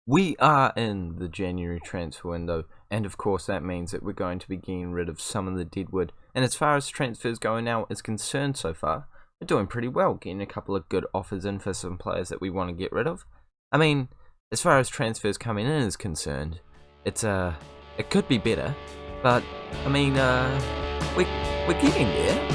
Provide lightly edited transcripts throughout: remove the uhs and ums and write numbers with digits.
We are in the January transfer window, and of course that means that we're going to be getting rid of some of the deadwood. And as far as transfers go now is concerned so far, we're doing pretty well, getting a couple of good offers in for some players that we want to get rid of. I mean, as far as transfers coming in is concerned, it could be better, but I mean, we're getting there.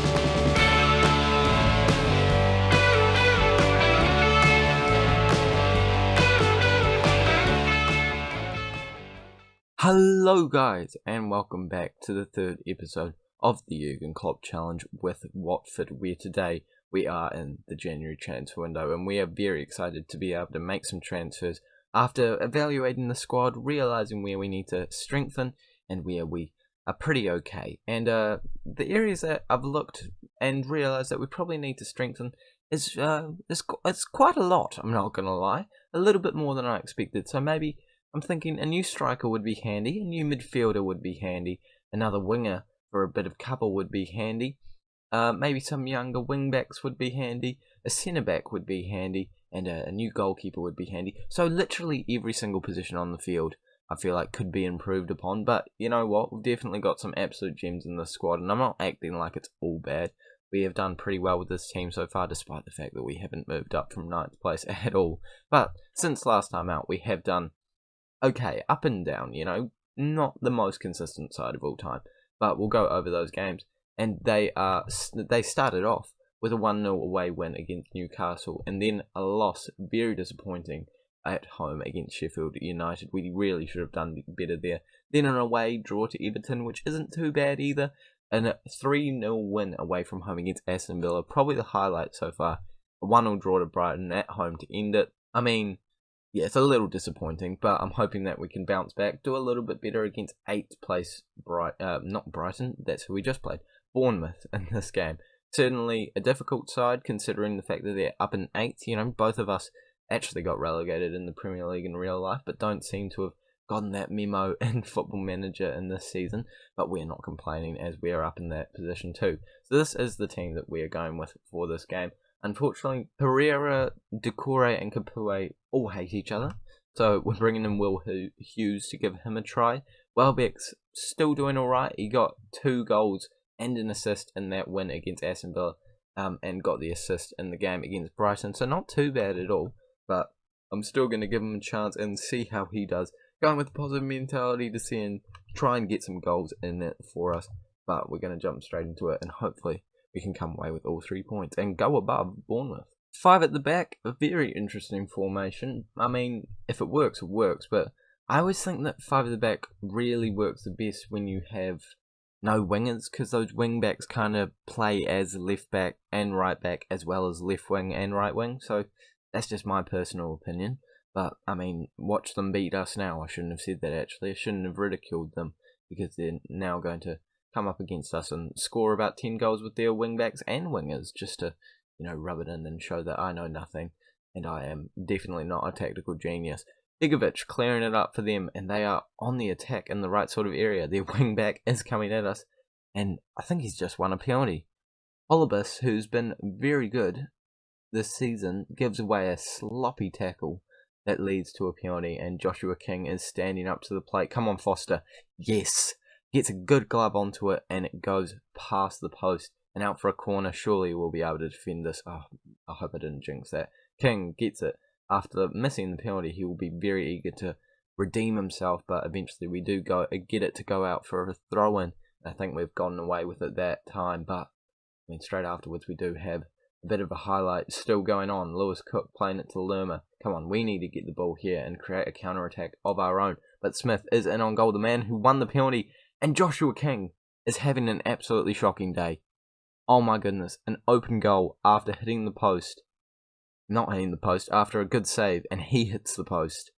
Hello guys, and welcome back to the third episode of the Jürgen Klopp Challenge with Watford, where today we are in the January transfer window, and we are very excited to be able to make some transfers after evaluating the squad, realising where we need to strengthen and where we are pretty okay. And the areas that I've looked and realised that we probably need to strengthen is it's quite a lot, I'm not going to lie, a little bit more than I expected, so maybe I'm thinking a new striker would be handy, a new midfielder would be handy, another winger for a bit of cover would be handy, maybe some younger wing-backs would be handy, a centre-back would be handy, and a new goalkeeper would be handy. So literally every single position on the field I feel like could be improved upon, but you know what, we've definitely got some absolute gems in this squad, and I'm not acting like it's all bad. We have done pretty well with this team so far, despite the fact that we haven't moved up from 9th place at all. But since last time out, we have done okay, up and down, you know, not the most consistent side of all time, but we'll go over those games. And they started off with a 1-0 away win against Newcastle, and then a loss, very disappointing, at home against Sheffield United. We really should have done better there. Then an away draw to Everton, which isn't too bad either, and a 3-0 win away from home against Aston Villa, probably the highlight so far. A 1-0 draw to Brighton at home to end it. I mean, yeah, it's a little disappointing, but I'm hoping that we can bounce back, do a little bit better against 8th place, not Brighton, that's who we just played, Bournemouth in this game. Certainly a difficult side, considering the fact that they're up in 8th. You know, both of us actually got relegated in the Premier League in real life, but don't seem to have gotten that memo in Football Manager in this season, but we're not complaining as we are up in that position too. So this is the team that we are going with for this game. Unfortunately, Pereira, Decore and Capoue all hate each other, so we're bringing in Will Hughes to give him a try. Welbeck's still doing alright. He got 2 goals and an assist in that win against Aston Villa, and got the assist in the game against Brighton, so not too bad at all, but I'm still going to give him a chance and see how he does. Going with a positive mentality to see and try and get some goals in it for us, but we're going to jump straight into it and hopefully we can come away with all 3 points and go above Bournemouth. 5 at the back, a very interesting formation. I mean, if it works, it works, but I always think that 5 at the back really works the best when you have no wingers, because those wing backs kind of play as left back and right back as well as left wing and right wing, so that's just my personal opinion. But, I mean, watch them beat us now. I shouldn't have said that actually. I shouldn't have ridiculed them, because they're now going to come up against us and score about 10 goals with their wingbacks and wingers, just to, you know, rub it in and show that I know nothing and I am definitely not a tactical genius. Begovic clearing it up for them, and they are on the attack in the right sort of area. Their wingback is coming at us, and I think he's just won a penalty. Olibus, who's been very good this season, gives away a sloppy tackle that leads to a penalty, and Joshua King is standing up to the plate. Come on, Foster. Yes! Gets a good glove onto it, and it goes past the post and out for a corner. Surely we'll be able to defend this. Oh, I hope I didn't jinx that. King gets it. After missing the penalty, he will be very eager to redeem himself, but eventually we do get it to go out for a throw-in. I think we've gotten away with it that time, but I mean, straight afterwards we do have a bit of a highlight still going on. Lewis Cook playing it to Lerma. Come on, we need to get the ball here and create a counter-attack of our own. But Smith is in on goal, the man who won the penalty. And Joshua King is having an absolutely shocking day. Oh my goodness, an open goal after hitting the post. Not hitting the post, after a good save, and he hits the post.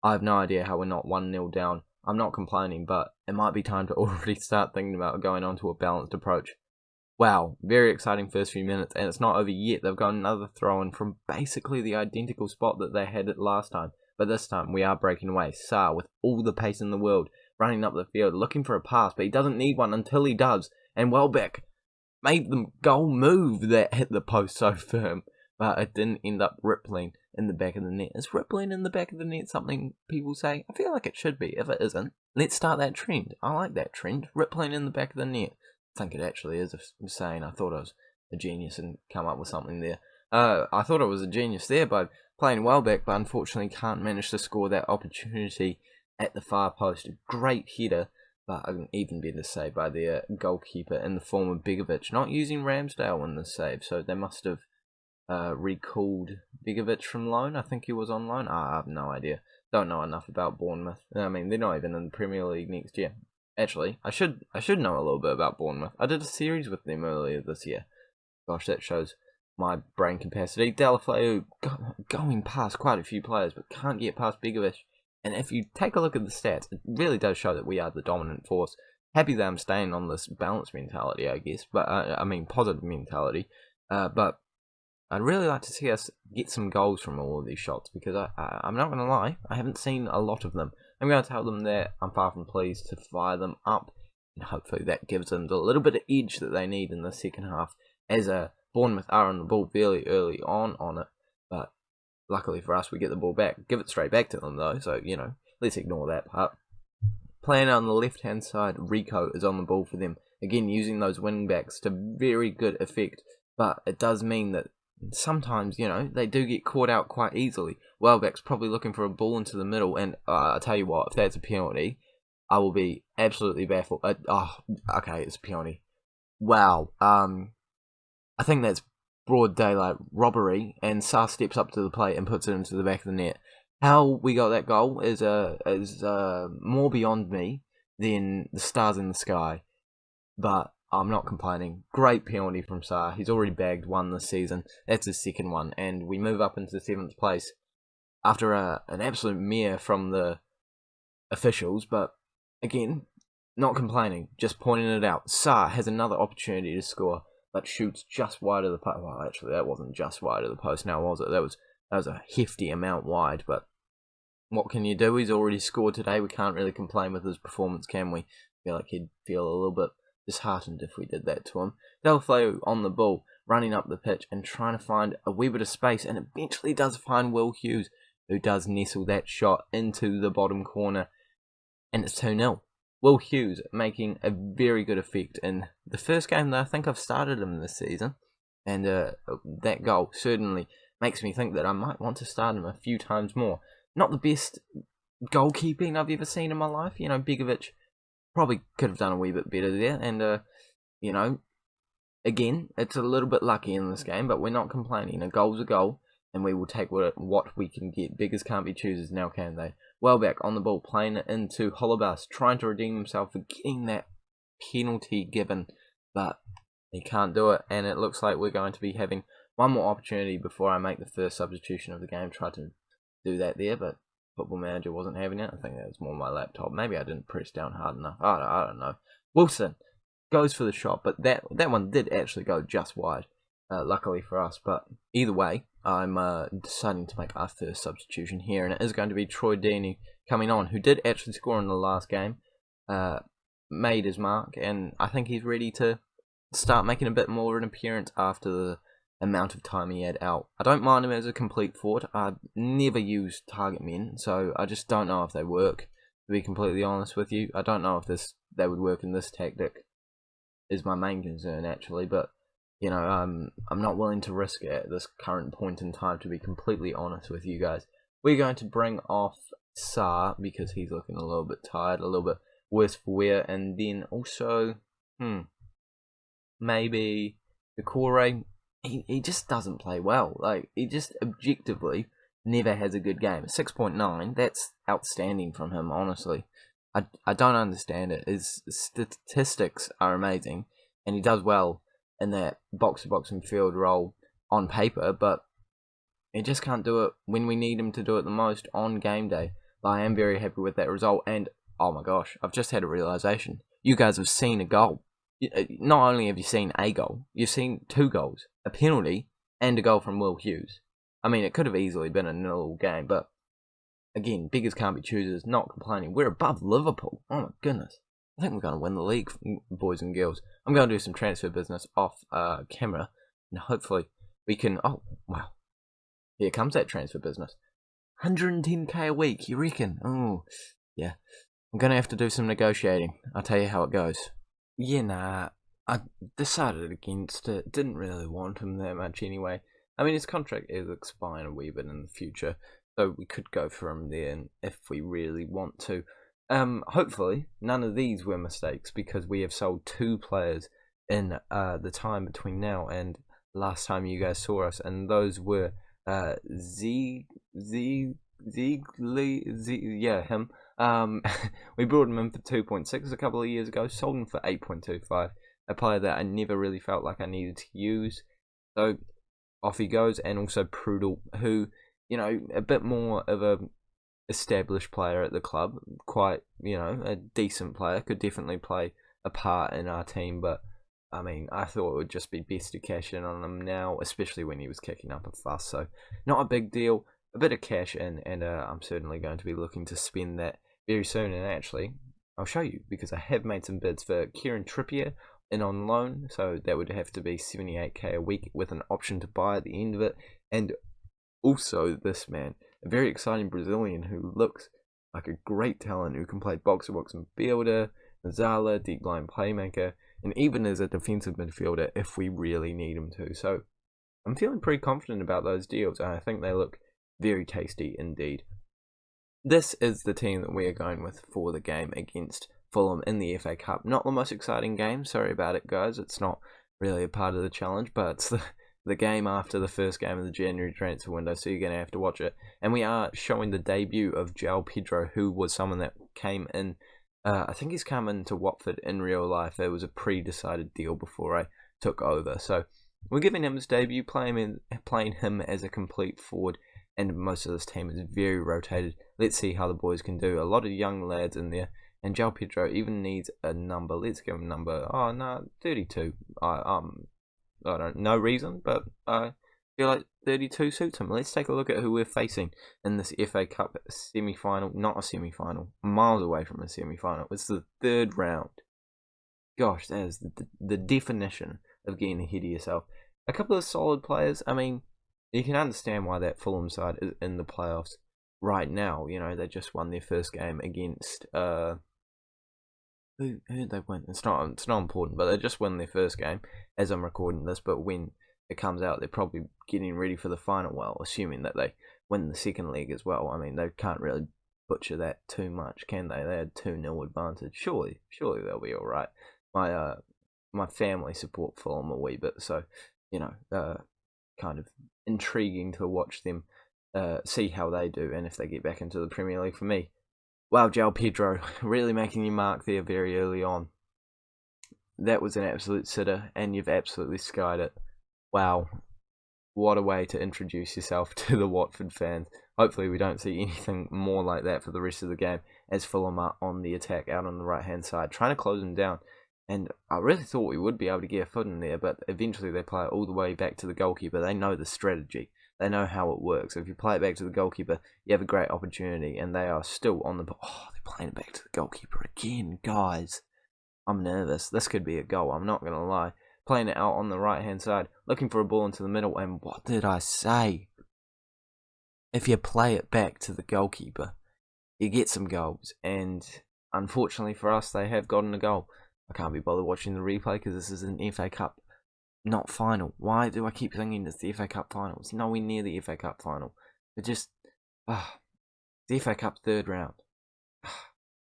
I have no idea how we're not 1-0 down. I'm not complaining, but it might be time to already start thinking about going on to a balanced approach. Wow, very exciting first few minutes, and it's not over yet. They've got another throw-in from basically the identical spot that they had it last time. But this time, we are breaking away. Sarr, with all the pace in the world, running up the field, looking for a pass, but he doesn't need one until he does. And Welbeck made the goal move that hit the post so firm, but it didn't end up rippling in the back of the net. Is rippling in the back of the net something people say? I feel like it should be. If it isn't, let's start that trend. I like that trend. Rippling in the back of the net. I think it actually is a saying. I thought I was a genius and come up with something there. I thought I was a genius there by playing Welbeck, but unfortunately can't manage to score that opportunity at the far post. A great header, but an even better save by their goalkeeper in the form of Begovic. Not using Ramsdale in the save, so they must have recalled Begovic from loan. I think he was on loan. I have no idea. Don't know enough about Bournemouth. I mean, they're not even in the Premier League next year. Actually, I should know a little bit about Bournemouth. I did a series with them earlier this year. Gosh, that shows my brain capacity. Deulofeu going past quite a few players, but can't get past Begovic. And if you take a look at the stats, it really does show that we are the dominant force. Happy that I'm staying on this balanced mentality, I guess. But I mean, positive mentality. But I'd really like to see us get some goals from all of these shots, because I'm not going to lie, I haven't seen a lot of them. I'm going to tell them that I'm far from pleased to fire them up, and hopefully that gives them the little bit of edge that they need in the second half, as Bournemouth are on the ball fairly early on it, but luckily for us we get the ball back. Give it straight back to them though, so, let's ignore that part. Playing on the left-hand side, Rico is on the ball for them, again using those wing-backs to very good effect, but it does mean that sometimes, they do get caught out quite easily. Welbeck's probably looking for a ball into the middle, and I'll tell you what, if that's a penalty, I will be absolutely baffled. Okay, it's a penalty. Wow. I think that's broad daylight robbery, and Sarr steps up to the plate and puts it into the back of the net. How we got that goal is more beyond me than the stars in the sky, but I'm not complaining. Great penalty from Sarr. He's already bagged one this season. That's his second one, and we move up into 7th place after an absolute mare from the officials, but again, not complaining, just pointing it out. Sarr has another opportunity to score, but shoots just wide of the post. Well, actually, that wasn't just wide of the post now, was it? That was a hefty amount wide, but what can you do? He's already scored today. We can't really complain with his performance, can we? I feel like he'd feel a little bit disheartened if we did that to him. Deulofeu on the ball, running up the pitch and trying to find a wee bit of space, and eventually does find Will Hughes, who does nestle that shot into the bottom corner, and it's 2-0. Will Hughes making a very good effect in the first game that I think I've started him this season, and that goal certainly makes me think that I might want to start him a few times more. Not the best goalkeeping I've ever seen in my life. Begovic probably could have done a wee bit better there, and again, it's a little bit lucky in this game, but we're not complaining. A goal's a goal, and we will take what we can get. Beggars can't be choosers now, can they? Welbeck on the ball, playing it into Holebas, trying to redeem himself for getting that penalty given, but he can't do it, and it looks like we're going to be having one more opportunity before I make the first substitution of the game. Tried to do that there, but Football Manager wasn't having it. I think that was more my laptop. Maybe I didn't press down hard enough. I don't know. Wilson goes for the shot, but that one did actually go just wide, luckily for us. But either way, I'm deciding to make our first substitution here, and it is going to be Troy Deeney coming on, who did actually score in the last game, made his mark, and I think he's ready to start making a bit more of an appearance after the amount of time he had out. I don't mind him as a complete forward. I've never used target men, so I just don't know if they work, to be completely honest with you. I don't know if they would work in this tactic, is my main concern actually, but I'm not willing to risk it at this current point in time, to be completely honest with you guys. We're going to bring off Sarr because he's looking a little bit tired, a little bit worse for wear, and then also, maybe Decore. He just doesn't play well. Like, he just objectively never has a good game. 6.9, that's outstanding from him, honestly. I don't understand it. His statistics are amazing, and he does well in that box-to-box midfield role on paper, but he just can't do it when we need him to do it the most on game day. But I am very happy with that result, and oh my gosh, I've just had a realisation. You guys have seen a goal. Not only have you seen a goal, you've seen 2 goals, a penalty and a goal from Will Hughes. I mean, it could have easily been a 0 game, but again, beggars can't be choosers, not complaining. We're above Liverpool. Oh my goodness. I think we're going to win the league, boys and girls. I'm going to do some transfer business off camera, and hopefully we can... Oh, wow. Here comes that transfer business. 110k a week, you reckon? Oh, yeah. I'm going to have to do some negotiating. I'll tell you how it goes. Yeah, nah. I decided against it. Didn't really want him that much anyway. I mean, his contract is expiring a wee bit in the future, so we could go for him then if we really want to. Hopefully, none of these were mistakes because we have sold 2 players in the time between now and last time you guys saw us, and those were yeah, him. We brought him in for 2.6 a couple of years ago, sold him for 8.25. A player that I never really felt like I needed to use. So off he goes, and also Prudel, who, you know, a bit more of a established player at the club, quite, you know, a decent player, could definitely play a part in our team, but I mean, I thought it would just be best to cash in on him now, especially when he was kicking up a fuss, so not a big deal, a bit of cash in, and I'm certainly going to be looking to spend that very soon, and actually, I'll show you, because I have made some bids for Kieran Trippier in on loan, so that would have to be 78k a week with an option to buy at the end of it, and also this man, a very exciting Brazilian who looks like a great talent, who can play box-to-box midfielder, Zala, deep line playmaker, and even as a defensive midfielder if we really need him to. So I'm feeling pretty confident about those deals, and I think they look very tasty indeed. This is the team that we are going with for the game against Fulham in the FA Cup. Not the most exciting game, sorry about it guys, it's not really a part of the challenge, but it's the game after the first game of the January transfer window, so you're going to have to watch it. And we are showing the debut of João Pedro, who was someone that came in, I think he's come into Watford in real life. It was a pre-decided deal before I took over, so we're giving him his debut, playing him as a complete forward, and most of this team is very rotated. Let's see how the boys can do. A lot of young lads in there, and João Pedro even needs a number. Let's give him a number. Oh no, 32. I don't no reason, but I feel like 32 suits him. Let's take a look at who we're facing in this FA Cup semi-final. Not a semi-final, miles away from a semi-final. It's the 3rd round. Gosh, that is the definition of getting ahead of yourself. A couple of solid players. I mean, you can understand why that Fulham side is in the playoffs right now. You know, they just won their first game against who did they win? It's not important, but they just won their first game as I'm recording this. But when it comes out, they're probably getting ready for the final. Well, assuming that they win the second leg as well. I mean, they can't really butcher that too much, can they? They had 2-0 advantage. Surely they'll be all right. My family support Fulham a wee bit, so you know, kind of intriguing to watch them, see how they do, and if they get back into the Premier League. For me, wow, João Pedro, really making your mark there very early on. That was an absolute sitter, and you've absolutely skied it. Wow, what a way to introduce yourself to the Watford fans. Hopefully we don't see anything more like that for the rest of the game, as Fulham are on the attack out on the right-hand side, trying to close them down. And I really thought we would be able to get a foot in there, but eventually they play it all the way back to the goalkeeper. They know the strategy. They know how it works. If you play it back to the goalkeeper, you have a great opportunity, and they are still on the... Oh, they're playing it back to the goalkeeper again, guys. I'm nervous. This could be a goal, I'm not going to lie. Playing it out on the right-hand side, looking for a ball into the middle, and what did I say? If you play it back to the goalkeeper, you get some goals, and unfortunately for us, they have gotten a goal. I can't be bothered watching the replay because this is an FA Cup, not final. Why do I keep thinking it's the FA Cup final? It's nowhere near the FA Cup final. It just, the FA Cup 3rd round.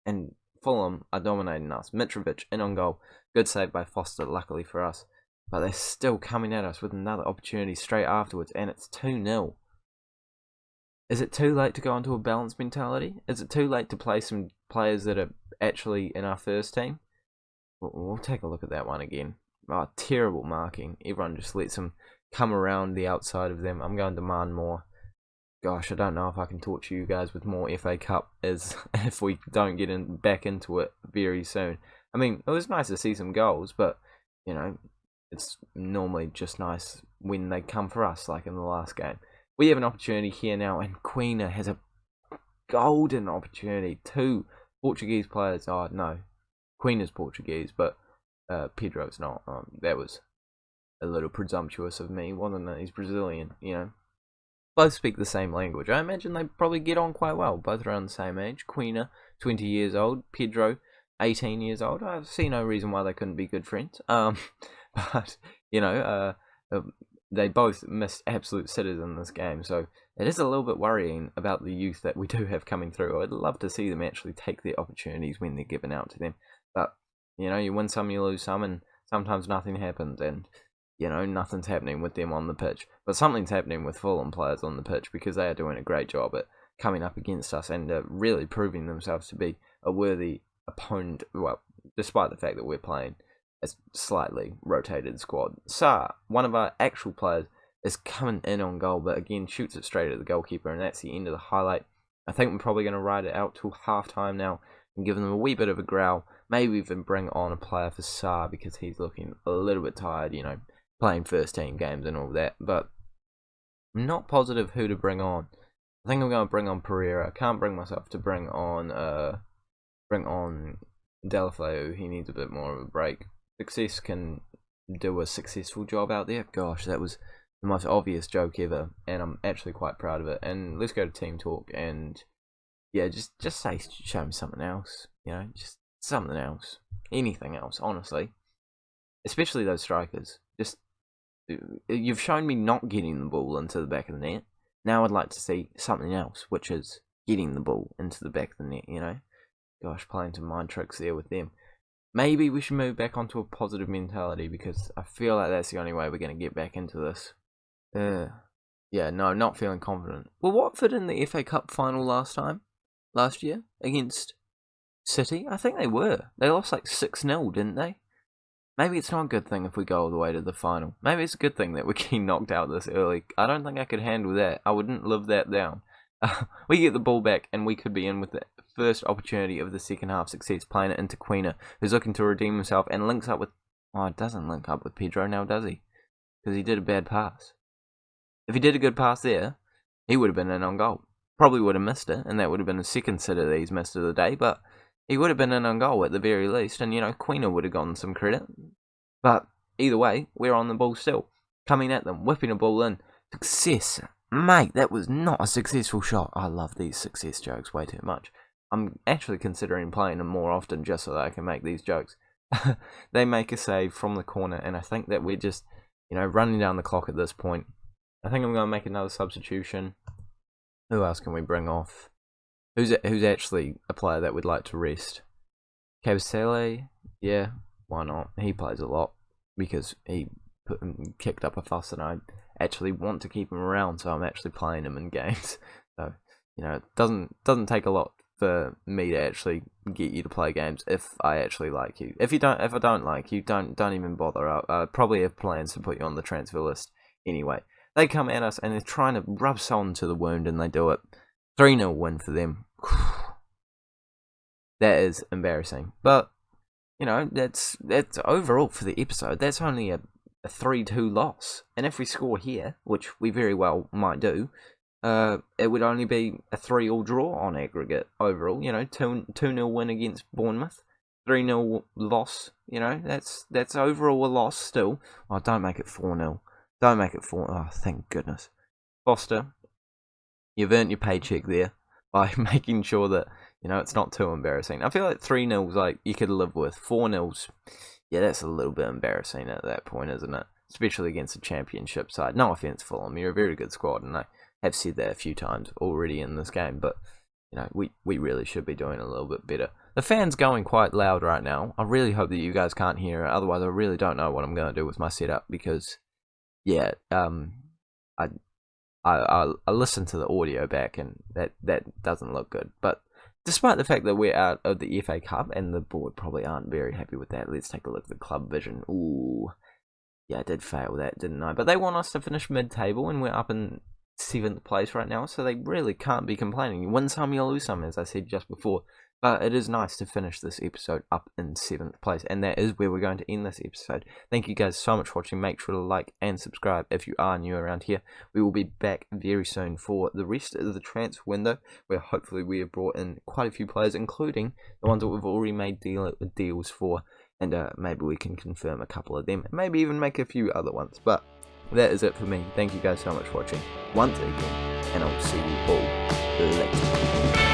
And Fulham are dominating us. Mitrovic in on goal. Good save by Foster, luckily for us. But they're still coming at us with another opportunity straight afterwards, and it's 2-0. Is it too late to go into a balanced mentality? Is it too late to play some players that are actually in our first team? We'll take a look at that one again. Oh, terrible marking. Everyone just lets them come around the outside of them. I'm going to demand more. Gosh, I don't know if I can torture you guys with more FA Cup as if we don't get back into it very soon. I mean, it was nice to see some goals, but, you know, it's normally just nice when they come for us, like in the last game. We have an opportunity here now, and Quina has a golden opportunity. 2 Portuguese players. Oh, no. Queen is Portuguese, but Pedro's not. That was a little presumptuous of me, wasn't it? He's Brazilian, you know. both speak the same language. I imagine they probably get on quite well, both around the same age. Quina, 20 years old. Pedro, 18 years old. I see no reason why they couldn't be good friends. But, they both missed absolute sitters in this game, so it is a little bit worrying about the youth that we do have coming through. I'd love to see them actually take their opportunities when they're given out to them. But, you win some, you lose some, and sometimes nothing happens, and, nothing's happening with them on the pitch. But something's happening with Fulham players on the pitch, because they are doing a great job at coming up against us and really proving themselves to be a worthy opponent, well, despite the fact that we're playing a slightly rotated squad. Sarr, one of our actual players, is coming in on goal, but again shoots it straight at the goalkeeper, and that's the end of the highlight. I think we're probably going to ride it out till half-time now and give them a wee bit of a growl. Maybe even bring on a player for Sarr, because he's looking a little bit tired, playing first team games and all that. But I'm not positive who to bring on. I think I'm going to bring on Pereira. I can't bring myself to bring on Delafeu. He needs a bit more of a break. Success can do a successful job out there. Gosh, that was the most obvious joke ever, and I'm actually quite proud of it. And let's go to team talk, and yeah, just show me something else, just something else, anything else, honestly. Especially those strikers. Just, you've shown me not getting the ball into the back of the net. Now I'd like to see something else, which is getting the ball into the back of the net. Gosh, playing some mind tricks there with them. Maybe we should move back onto a positive mentality, because I feel like that's the only way we're going to get back into this. Yeah, no, not feeling confident. Were Watford in the FA Cup final last year, against City? I think they were. They lost like 6-0, didn't they? Maybe it's not a good thing if we go all the way to the final. Maybe it's a good thing that we're getting knocked out this early. I don't think I could handle that. I wouldn't live that down. We get the ball back, and we could be in with the first opportunity of the second half success, playing it into Quina, who's looking to redeem himself, and links up with... Oh, it doesn't link up with Pedro now, does he? Because he did a bad pass. If he did a good pass there, he would have been in on goal. Probably would have missed it, and that would have been a second sitter that he's missed of the day, but he would have been in on goal at the very least, and, Quina would have gotten some credit. But either way, we're on the ball still. Coming at them, whipping a ball in. Success. Mate, that was not a successful shot. I love these success jokes way too much. I'm actually considering playing them more often just so that I can make these jokes. They make a save from the corner, and I think that we're just, running down the clock at this point. I think I'm going to make another substitution. Who else can we bring off? Who's actually a player that we'd like to rest? Cabasele? Yeah, why not? He plays a lot, because he kicked up a fuss, and I actually want to keep him around, so I'm actually playing him in games. So, it doesn't take a lot for me to actually get you to play games if I actually like you. If I don't like you, don't even bother. I probably have plans to put you on the transfer list anyway. They come at us and they're trying to rub salt into the wound, and they do it. 3-0 win for them. That is embarrassing. But, that's overall for the episode. That's only a 3-2 loss. And if we score here, which we very well might do, it would only be a 3-3 draw on aggregate overall. 2-0 win against Bournemouth, 3-0 loss. That's overall a loss still. Oh, don't make it 4-0. Don't make it 4. Oh, thank goodness. Foster, you've earned your paycheck there by making sure that it's not too embarrassing. I feel like 3-0's like you could live with. 4-0's, yeah, that's a little bit embarrassing at that point, isn't it? Especially against a championship side. No offense, Fulham, you're a very good squad, and I have said that a few times already in this game, but we really should be doing a little bit better. The fan's going quite loud right now. I really hope that you guys can't hear it. Otherwise, I really don't know what I'm going to do with my setup, because yeah, I listened to the audio back, and that doesn't look good. But despite the fact that we're out of the FA Cup, and the board probably aren't very happy with that, let's take a look at the club vision. Ooh, yeah, I did fail that, didn't I? But they want us to finish mid-table, and we're up in 7th place right now, so they really can't be complaining. You win some, you lose some, as I said just before. But it is nice to finish this episode up in 7th place, and that is where we're going to end this episode. Thank you guys so much for watching. Make sure to like and subscribe if you are new around here. We will be back very soon for the rest of the transfer window, where hopefully we have brought in quite a few players, including the ones that we've already made deals for, and maybe we can confirm a couple of them, and maybe even make a few other ones. But that is it for me. Thank you guys so much for watching once again, and I'll see you all later.